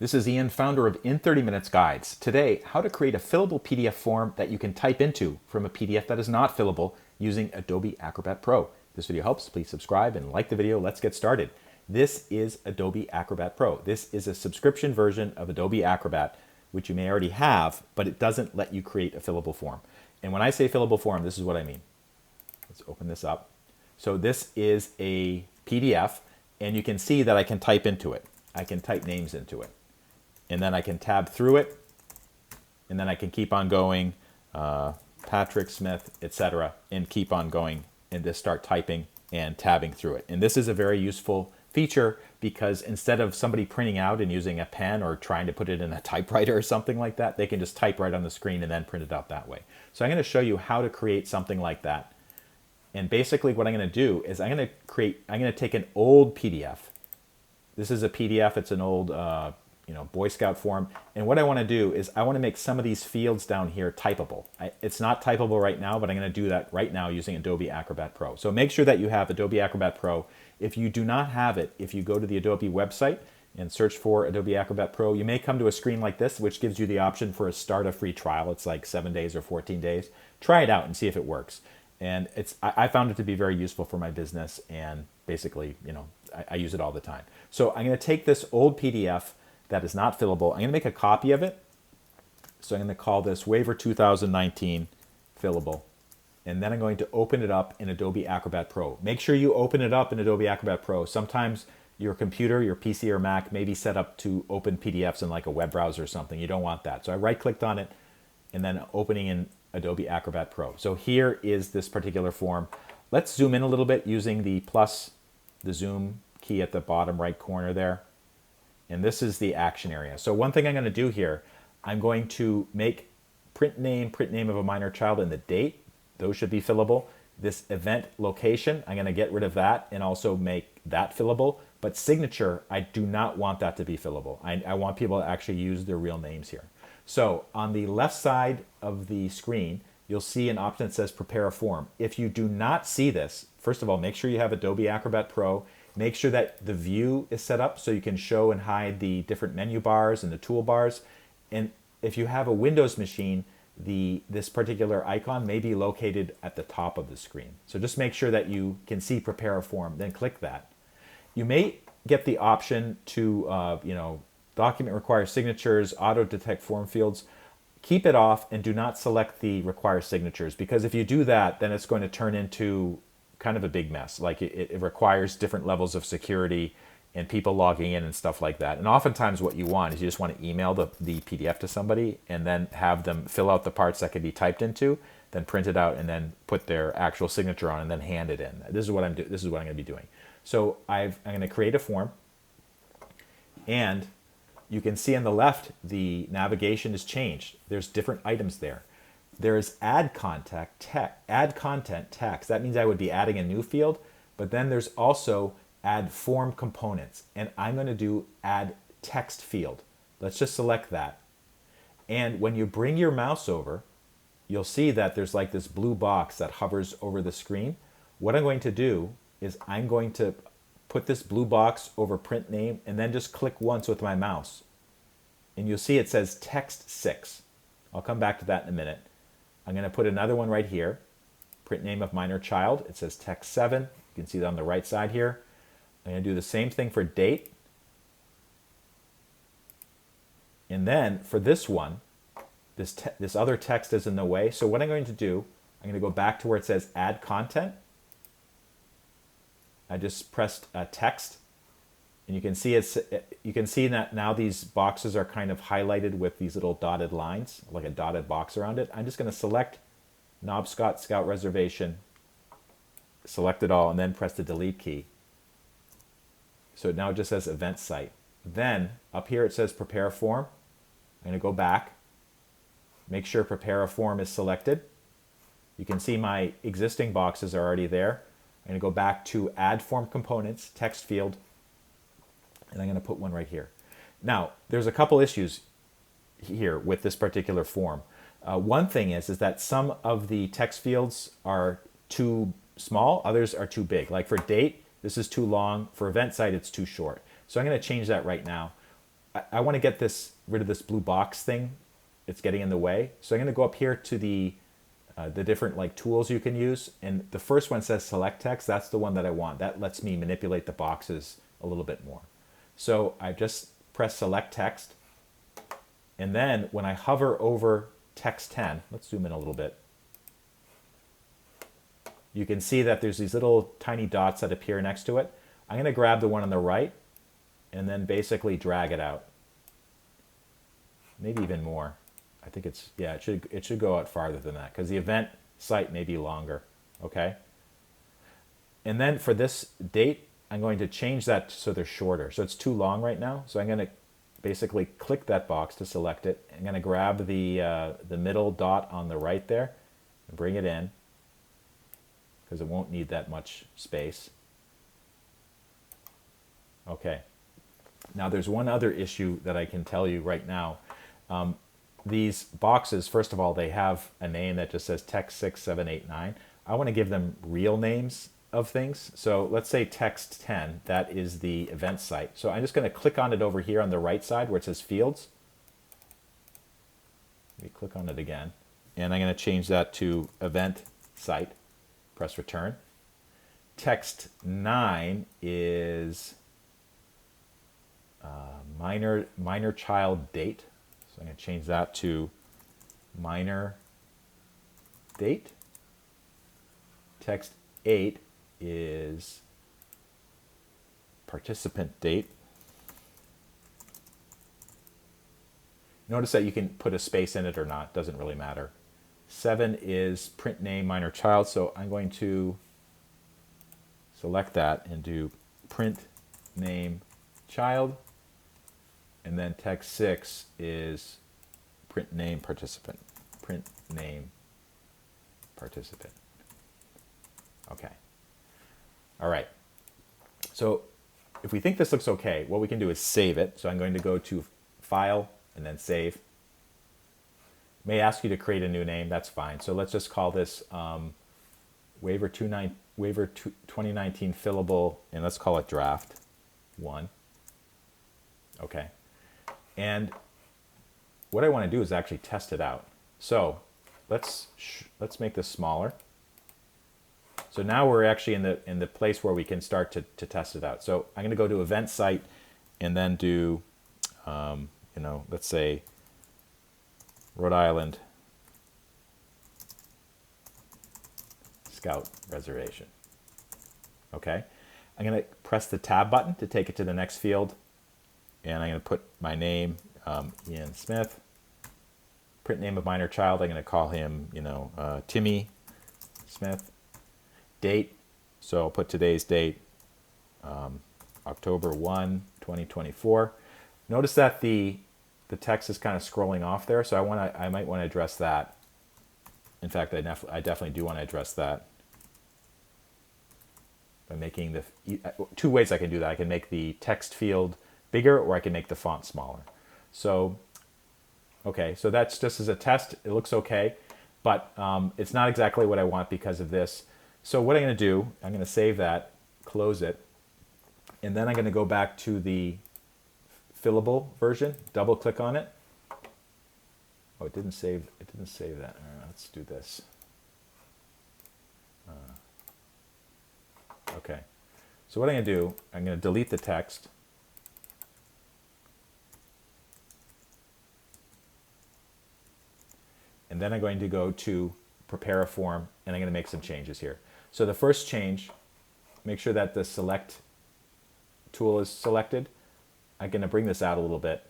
This is Ian, founder of In 30 Minutes Guides. Today, how to create a fillable PDF form that you can type into from a PDF that is not fillable using Adobe Acrobat Pro. If this video helps, please subscribe and like the video. Let's get started. This is Adobe Acrobat Pro. This is a subscription version of Adobe Acrobat, which you may already have, but it doesn't let you create a fillable form. And when I say fillable form, this is what I mean. Let's open this up. So this is a PDF, and you can see that I can type into it. I can type names into it. And then I can tab through it, and then I can keep on going, Patrick Smith, etc., and keep on going and just start typing and tabbing through it. And this is a very useful feature because instead of somebody printing out and using a pen or trying to put it in a typewriter or something like that, they can just type right on the screen and then print it out that way. So I'm going to show you how to create something like that. And basically what I'm going to do is I'm going to take an old PDF. This is a PDF, it's an old Boy Scout form. And what I want to do is I want to make some of these fields down here typable. It's not typable right now, but I'm going to do that right now using Adobe Acrobat Pro. So make sure that you have Adobe Acrobat Pro. If you do not have it, if you go to the Adobe website and search for Adobe Acrobat Pro, you may come to a screen like this, which gives you the option for a start a free trial. It's like 7 days or 14 days. Try it out and see if it works. And I found it to be very useful for my business, and basically, I use it all the time. So I'm going to take this old PDF that is not fillable. I'm going to make a copy of it. So I'm going to call this Waiver 2019 Fillable. And then I'm going to open it up in Adobe Acrobat Pro. Make sure you open it up in Adobe Acrobat Pro. Sometimes your computer, your PC or Mac may be set up to open PDFs in like a web browser or something. You don't want that. So I right-clicked on it and then opening in Adobe Acrobat Pro. So here is this particular form. Let's zoom in a little bit using the plus, the zoom key at the bottom right corner there. And this is the action area. So one thing I'm going to do here, I'm going to make print name of a minor child, and the date. Those should be fillable. This event location, I'm going to get rid of that and also make that fillable. But signature, I do not want that to be fillable. I want people to actually use their real names here. So on the left side of the screen, you'll see an option that says prepare a form. If you do not see this, first of all, make sure you have Adobe Acrobat Pro. Make sure that the view is set up so you can show and hide the different menu bars and the toolbars. And if you have a Windows machine, this particular icon may be located at the top of the screen. So just make sure that you can see prepare a form, then click that. You may get the option to, document requires signatures, auto detect form fields. Keep it off and do not select the require signatures, because if you do that, then it's going to turn into kind of a big mess. Like it requires different levels of security and people logging in and stuff like that. And oftentimes what you want is you just want to email the PDF to somebody and then have them fill out the parts that can be typed into, then print it out and then put their actual signature on and then hand it in. This is what I'm going to be doing. So I'm going to create a form, and you can see on the left the navigation is changed. There's different items there. There is add content text. That means I would be adding a new field, but then there's also add form components, and I'm going to do add text field. Let's just select that. And when you bring your mouse over, you'll see that there's like this blue box that hovers over the screen. What I'm going to do is I'm going to put this blue box over print name and then just click once with my mouse. And you'll see it says text 6. I'll come back to that in a minute. I'm going to put another one right here, print name of minor child. It says text 7. You can see that on the right side here. I'm going to do the same thing for date. And then for this one, this other text is in the way. So what I'm going to do, I'm going to go back to where it says add content. I just pressed text, and you can see that now these boxes are kind of highlighted with these little dotted lines, like a dotted box around it. I'm just going to select Knobscot Scout Reservation, select it all, and then press the delete key. So now it just says event site. Then up here it says prepare a form. I'm going to go back, make sure prepare a form is selected. You can see my existing boxes are already there. I'm going to go back to add form components, text field, and I'm going to put one right here. Now, there's a couple issues here with this particular form. One thing is that some of the text fields are too small, others are too big. Like for date, this is too long. For event site, it's too short. So I'm going to change that right now. I want to get rid of this blue box thing. It's getting in the way. So I'm going to go up here to the different like tools you can use. And the first one says select text. That's the one that I want. That lets me manipulate the boxes a little bit more. So I just press select text. And then when I hover over text 10, let's zoom in a little bit. You can see that there's these little tiny dots that appear next to it. I'm going to grab the one on the right and then basically drag it out. Maybe even more. I think it's, yeah, it should go out farther than that because the event site may be longer, okay? And then for this date, I'm going to change that so they're shorter. So it's too long right now. So I'm going to basically click that box to select it. I'm going to grab the middle dot on the right there and bring it in because it won't need that much space. Okay. Now there's one other issue that I can tell you right now. These boxes, first of all, they have a name that just says text 6, 7, 8, 9. I want to give them real names of things. So let's say text 10, that is the event site. So I'm just going to click on it over here on the right side where it says fields. Let me click on it again. And I'm going to change that to event site. Press return. Text 9 is minor child date. So I'm going to change that to minor date. Text 8 is participant date. Notice that you can put a space in it or not, doesn't really matter. 7 is print name minor child, so I'm going to select that and do print name child. And then text 6 is print name participant. Print name participant. Okay. All right. So if we think this looks okay, what we can do is save it. So I'm going to go to File and then Save. May ask you to create a new name. That's fine. So let's just call this Waiver 2019 Fillable, and let's call it Draft 1. Okay. And what I want to do is actually test it out. So let's make this smaller. So now we're actually in the place where we can start to test it out. So I'm going to go to event site and then do, let's say Rhode Island Scout Reservation. Okay. I'm going to press the tab button to take it to the next field. And I'm going to put my name, Ian Smith. Print name of minor child, I'm going to call him, Timmy Smith. Date, so I'll put today's date, October 1, 2024. Notice that the text is kind of scrolling off there, so I might want to address that. In fact, I definitely do want to address that by making two ways I can do that. I can make the text field bigger, or I can make the font smaller. So, okay, so that's just as a test. It looks okay, but it's not exactly what I want because of this. So what I'm going to do, I'm going to save that, close it, and then I'm going to go back to the fillable version, double click on it. Oh, it didn't save that. All right, let's do this. Okay, so what I'm going to do, I'm going to delete the text. And then I'm going to go to prepare a form, and I'm going to make some changes here. So the first change, make sure that the select tool is selected. I'm going to bring this out a little bit.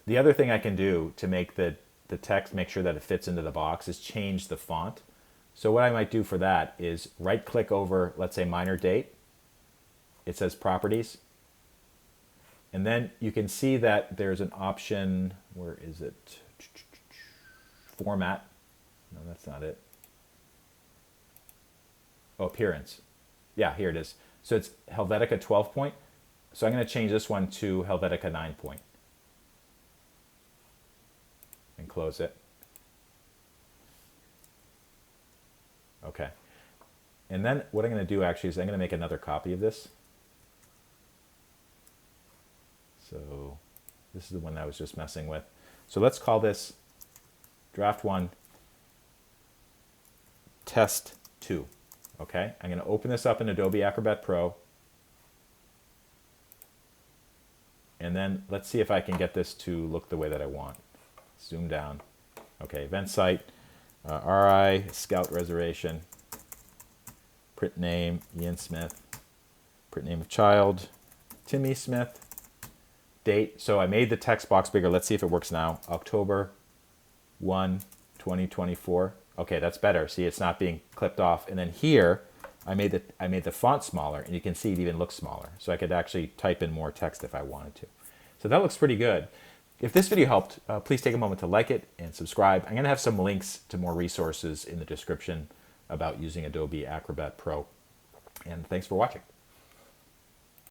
The other thing I can do to make the text, make sure that it fits into the box, is change the font. So what I might do for that is right click over, let's say minor date. It says properties. And then you can see that there's an option, where is it? Format. No, that's not it. Oh, appearance. Yeah, here it is. So it's Helvetica 12 point. So I'm going to change this one to Helvetica 9 point. And close it. Okay. And then what I'm going to do actually is I'm going to make another copy of this. So this is the one I was just messing with. So let's call this draft 1 test 2. Okay, I'm going to open this up in Adobe Acrobat Pro. And then let's see if I can get this to look the way that I want. Zoom down. Okay, event site, RI, Scout Reservation, print name, Ian Smith, print name of child, Timmy Smith, date. So I made the text box bigger. Let's see if it works now. October 1, 2024. Okay, that's better. See, it's not being clipped off. And then here, I made the font smaller, and you can see it even looks smaller. So I could actually type in more text if I wanted to. So that looks pretty good. If this video helped, please take a moment to like it and subscribe. I'm going to have some links to more resources in the description about using Adobe Acrobat Pro. And thanks for watching.